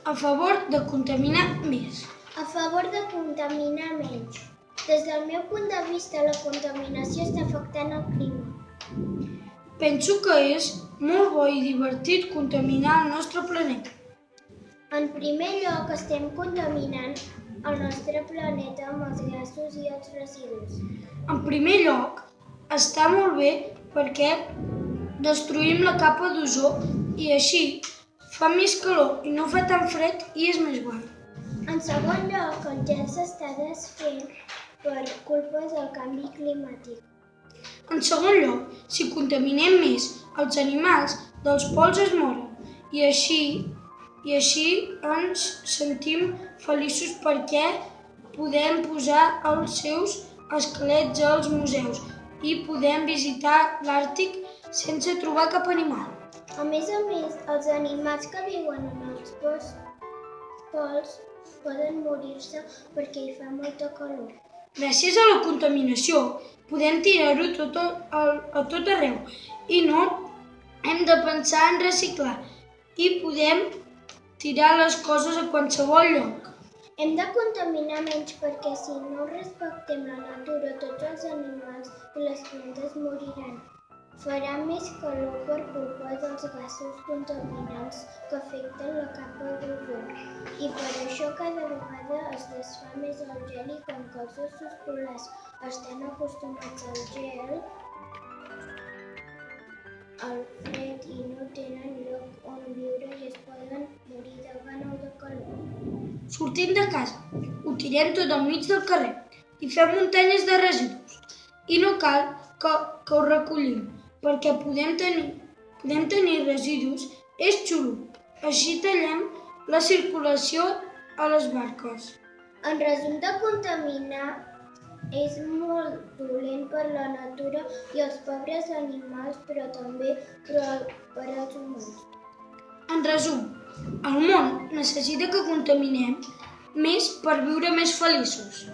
a favor de contaminar més. A favor de contaminar menys. Des del meu punt de vista, la contaminació està afectant el clima. Penso que és molt bo i divertit contaminar el nostre planeta. En primer lloc, estem contaminant el nostre planeta amb els gasos i els residus. En primer lloc, està molt bé perquè destruïm la capa d'ozó i així fa més calor i no fa tan fred i és més guai. En segon lloc, el gel s'està desfent per culpa del canvi climàtic. En segon lloc, si contaminem més, els animals dels pols es moren i així ens sentim feliços perquè podem posar els seus esquelets als museus i podem visitar l'Àrtic sense trobar cap animal. A més, els animals que viuen en els pols poden morir-se perquè hi fa molta calor. Gràcies a la contaminació podem tirar-ho a tot arreu i no hem de pensar en reciclar i podem tirar les coses a qualsevol lloc. Hem de contaminar menys perquè si no respectem la natura, tots els animals i les plantes moriran. Farà més calor per culpa dels gasos contaminants que afecten la capa d'ozó. I per això cada vegada es desfà més el gel i com que els ossos polars estan acostumats al gel, al fred i no tenen lloc on viure i es poden morir de gana o de calor. Sortim de casa, ho tirem tot al mig del carrer i fem muntanyes de residus. I no cal que ho recollim, perquè podem tenir residus, és xulo. Així tallem la circulació a les barques. En resum, de contaminar és molt dolent per la natura i els pobres animals, però també per als humans. En resum, el món necessita que contaminem més per viure més feliços.